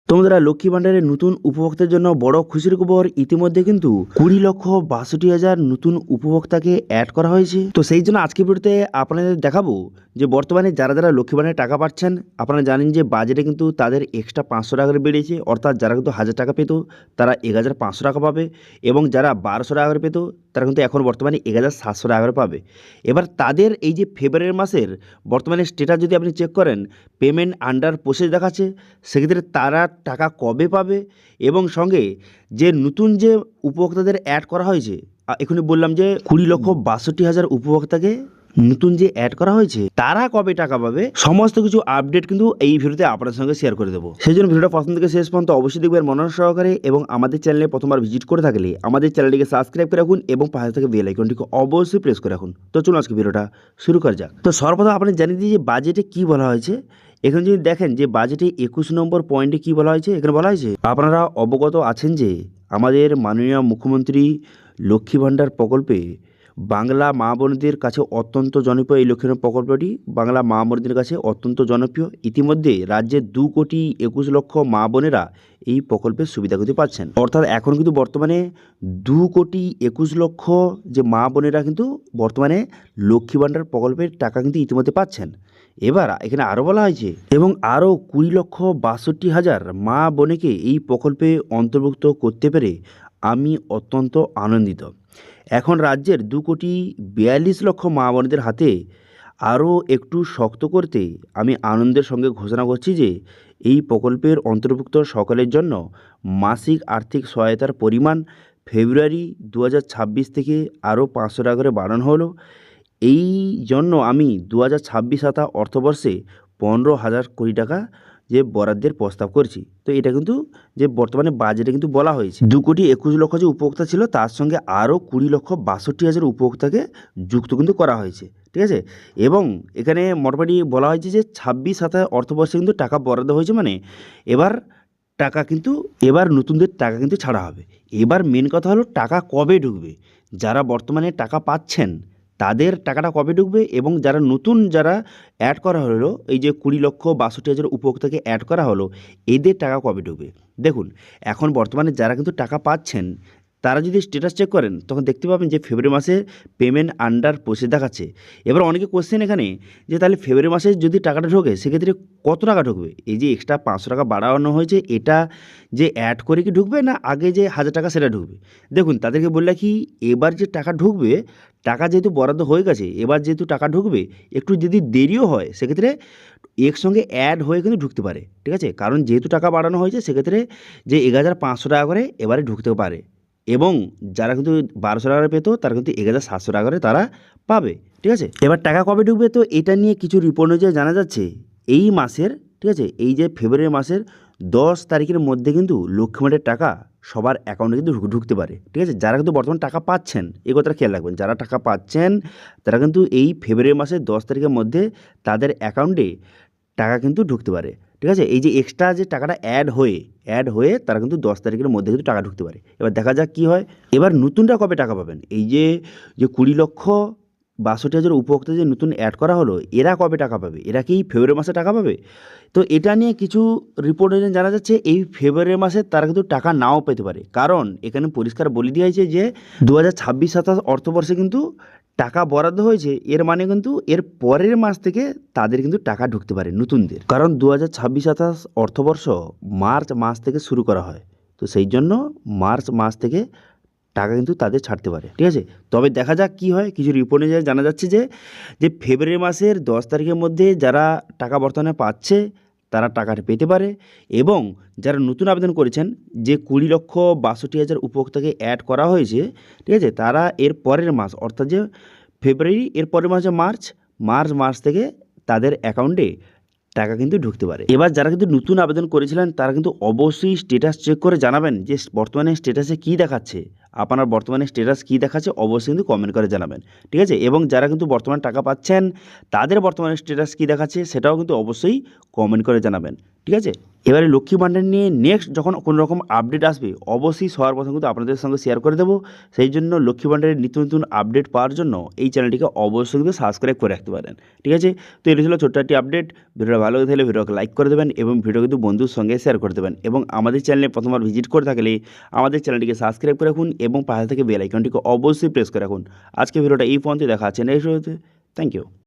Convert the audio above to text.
তোমরা লক্ষ্মী ভাণ্ডারের নতুন উপভোক্তার জন্য বড় খুশির খবর, ইতিমধ্যে কিন্তু 20,62,000 নতুন উপভোক্তাকে অ্যাড করা হয়েছে। তো সেই জন্য আজকে ভিডিওতে আপনাদের দেখাবো যে বর্তমানে যারা যারা লক্ষ্মী ভাণ্ডারে টাকা পাচ্ছেন, আপনারা জানেন যে বাজেটে কিন্তু তাদের এক্সট্রা 500 টাকা করে বেড়েছে, অর্থাৎ যারা কিন্তু 1000 টাকা পেত তারা 1500 টাকা পাবে, এবং যারা 1200 টাকা করে পেত তারা কিন্তু এখন বর্তমানে 1700 টাকা করে পাবে। এবার তাদের এই যে ফেব্রুয়ারি মাসের বর্তমানে স্ট্যাটাস যদি আপনি চেক করেন, পেমেন্ট আন্ডার প্রসেস দেখাচ্ছে, সেক্ষেত্রে তারা টাকা কবে পাবে এবং সঙ্গে যে নতুন যে উপভোক্তাদের অ্যাড করা হয়েছে, এখনই বললাম যে 20,62,000 উপভোক্তাকে নতুন যে অ্যাড করা হয়েছে তারা কবে টাকা পাবে, সমস্ত কিছু আপডেট কিন্তু এই ভিডিওতে আপনার সঙ্গে শেয়ার করে দেবো। সেই জন্য ভিডিওটা প্রথম থেকে শেষ পর্যন্ত অবশ্যই দেখবেন মনোযোগ সহকারে, এবং আমাদের চ্যানেলে প্রথমবার ভিজিট করে থাকলে আমাদের চ্যানেলটিকে সাবস্ক্রাইব করে রাখুন এবং পাশে থেকে বেল আইকনটিকে অবশ্যই প্রেস করে রাখুন। তো চলুন আজকে ভিডিওটা শুরু করা যাক। তো সর্বপ্রথম আপনি জানিয়ে দিই যে বাজেটে কি বলা হয়েছে। এখানে যদি দেখেন যে বাজেটে 21 নম্বর পয়েন্টে কি বলা হয়েছে, এখানে বলা হয়েছে আপনারা অবগত আছেন যে আমাদের মাননীয় মুখ্যমন্ত্রী লক্ষ্মী ভাণ্ডার প্রকল্পে বাংলা মা বোনদের কাছে অত্যন্ত জনপ্রিয়। এই লক্ষ্মী ভাণ্ডার প্রকল্পটি বাংলা মা বোনদের কাছে অত্যন্ত জনপ্রিয়। ইতিমধ্যে রাজ্যের 2,21,00,000 মা বোনেরা এই প্রকল্পের সুবিধা কিন্তু পাচ্ছেন, অর্থাৎ এখন কিন্তু বর্তমানে 2,21,00,000 যে মা বোনেরা কিন্তু বর্তমানে লক্ষ্মী ভাণ্ডার প্রকল্পের টাকা কিন্তু ইতিমধ্যে পাচ্ছেন। এবার এখানে আরও বলা হয়েছে এবং আরও 20,62,000 মা বোনেকে এই প্রকল্পে অন্তর্ভুক্ত করতে পেরে আমি অত্যন্ত আনন্দিত। এখন রাজ্যের 2,42,00,000 মা বোনদের হাতে আরও একটু শক্ত করতে আমি আনন্দের সঙ্গে ঘোষণা করছি যে এই প্রকল্পের অন্তর্ভুক্ত সকলের জন্য মাসিক আর্থিক সহায়তার পরিমাণ ফেব্রুয়ারি 2026 থেকে আরও 500 টাকা করে বাড়ানো হলো। এই জন্য আমি 2026-27 অর্থবর্ষে 15,000 কোটি টাকা যে বরাদ্দের প্রস্তাব করছি। তো এটা কিন্তু যে বর্তমানে বাজেটে কিন্তু বলা হয়েছে 2,21,00,000 যে উপভোক্তা ছিল তার সঙ্গে আরও 20,62,000 উপভোক্তাকে যুক্ত কিন্তু করা হয়েছে, ঠিক আছে। এবং এখানে মোটামুটি বলা হয়েছে যে 26-27 অর্থবর্ষে কিন্তু টাকা বরাদ্দ হয়েছে, মানে এবার টাকা কিন্তু এবার নতুনদের টাকা কিন্তু ছাড়া হবে। এবার মেন কথা হলো টাকা কবে ঢুকবে, যারা বর্তমানে টাকা পাচ্ছেন তাদের টাকাটা কবে ঢুকবে, এবং যারা নতুন যারা অ্যাড করা হলো এই যে 20,62,000 উপভোক্তাকে অ্যাড করা হলো, এদের টাকা কবে ঢুকবে। দেখুন এখন বর্তমানে যারা কিন্তু টাকা পাচ্ছেন তারা যদি স্ট্যাটাস চেক করেন তখন দেখতে পাবেন যে ফেব্রুয়ারি মাসে পেমেন্ট আন্ডার প্রসেস দেখাচ্ছে। এবার অনেকে কোশ্চেন এখানে যে তাহলে ফেব্রুয়ারি মাসে যদি টাকাটা ঢোকে সেক্ষেত্রে কত টাকা ঢুকবে, এই যে এক্সট্রা 500 টাকা বাড়ানো হয়েছে এটা যে অ্যাড করে কি ঢুকবে না আগে যে 1000 টাকা সেটা ঢুকবে। দেখুন তাদেরকে বললে কি এবার যে টাকা ঢুকবে, টাকা যেহেতু বরাদ্দ হয়ে গেছে, এবার যেহেতু টাকা ঢুকবে একটু যদি দেরিও হয় সেক্ষেত্রে একসঙ্গে অ্যাড হয়ে কিন্তু ঢুকতে পারে, ঠিক আছে। কারণ যেহেতু টাকা বাড়ানো হয়েছে সেক্ষেত্রে যে 1500 টাকা করে এবারে ঢুকতে পারে, এবং যারা কিন্তু 1200 টাকা করে পেতো তারা কিন্তু 1700 টাকা করে তারা পাবে, ঠিক আছে। এবার টাকা কবে ঢুকবে, তো এটা নিয়ে কিছু রিপোর্ট অনুযায়ী জানা যাচ্ছে এই মাসের, ঠিক আছে, এই যে ফেব্রুয়ারি মাসের 10 তারিখের মধ্যে কিন্তু লক্ষ্মী ভাণ্ডারের টাকা সবার অ্যাকাউন্টে কিন্তু ঢুকতে পারে, ঠিক আছে। যারা কিন্তু বর্তমানে টাকা পাচ্ছেন এই কথাটা খেয়াল রাখবেন, যারা টাকা পাচ্ছেন তারা কিন্তু এই ফেব্রুয়ারি মাসের 10 তারিখের মধ্যে তাদের অ্যাকাউন্টে টাকা কিন্তু ঢুকতে পারে, ঠিক আছে। এই যে এক্সট্রা যে টাকাটা অ্যাড হয়ে তারা কিন্তু 10 তারিখের মধ্যে কিন্তু টাকা ঢুকতে পারে। এবার দেখা যাক কী হয়। এবার নতুনরা কবে টাকা পাবেন, এই যে 20,62,000 উপভোক্তা যে নতুন অ্যাড করা হলো এরা কবে টাকা পাবে, এরা কি ফেব্রুয়ারি মাসে টাকা পাবে। তো এটা নিয়ে কিছু রিপোর্ট জানা যাচ্ছে এই ফেব্রুয়ারি মাসে তারা কিন্তু টাকা নাও পেতে পারে, কারণ এখানে পরিষ্কার বলে দেওয়া হয়েছে যে 2026-27 অর্থবর্ষে কিন্তু টাকা বরাদ্দ হয়েছে, এর মানে কিন্তু এর পরের মাস থেকে তাদের কিন্তু টাকা ঢুকতে পারে নতুনদের, কারণ 2026-27 অর্থবর্ষ মার্চ মাস থেকে শুরু করা হয়। তো সেই জন্য মার্চ মাস থেকে টাকা কিন্তু তাদের ছাড়তে পারে, ঠিক আছে। তবে দেখা যাক কী হয়। কিছু রিপোর্টে জানা যাচ্ছে যে ফেব্রুয়ারি মাসের 10 তারিখের মধ্যে যারা টাকা বর্তমানে পাচ্ছে তারা টাকাটা পেতে পারে, এবং যারা নতুন আবেদন করেছেন যে 20,62,000 উপভোক্তাকে অ্যাড করা হয়েছে, ঠিক আছে, তারা এর পরের মাস অর্থাৎ যে ফেব্রুয়ারি এর পরের মাসে মার্চ থেকে তাদের অ্যাকাউন্টে টাকা কিন্তু ঢুকতে পারে। এবার যারা কিন্তু নতুন আবেদন করেছিলেন তারা কিন্তু অবশ্যই স্ট্যাটাস চেক করে জানাবেন যে বর্তমানে স্ট্যাটাসে কী দেখাচ্ছে, আপনার বর্তমানে স্ট্যাটাস কী দেখাচ্ছে অবশ্যই কিন্তু কমেন্ট করে জানাবেন, ঠিক আছে। এবং যারা কিন্তু বর্তমানে টাকা পাচ্ছেন তাদের বর্তমানে স্ট্যাটাস কী দেখাচ্ছে সেটাও কিন্তু অবশ্যই কমেন্ট করে জানাবেন, ঠিক আছে? এবারে লক্ষ্মী ভাণ্ডার নিয়ে নেক্সট যখন কোনো রকম আপডেট আসবে অবশ্যই সবার প্রথম কিন্তু আপনাদের সঙ্গে শেয়ার করে দেবো। সেই জন্য লক্ষ্মী ভাণ্ডারের নিত্য নতুন আপডেট পাওয়ার জন্য এই চ্যানেলটিকে অবশ্যই কিন্তু সাবস্ক্রাইব করে রাখতে পারেন। ঠিক আছে? তো এটা ছিল ছোট্ট একটি আপডেট। ভিডিওটা ভালো লেগে থাকলে ভিডিওকে লাইক করে দেবেন এবং ভিডিও কিন্তু বন্ধুর সঙ্গে শেয়ার করে দেবেন এবং আমাদের চ্যানেলে প্রথমবার ভিজিট করে থাকলে আমাদের চ্যানেলটিকে সাবস্ক্রাইব করে রাখুন এবং পাশে থেকে বেল আইকনটিকে অবশ্যই প্রেস করে রাখুন। আজকে ভিডিওটা এই পর্যন্ত, দেখা হচ্ছে নেক্সট ভিডিওতে। Thank you.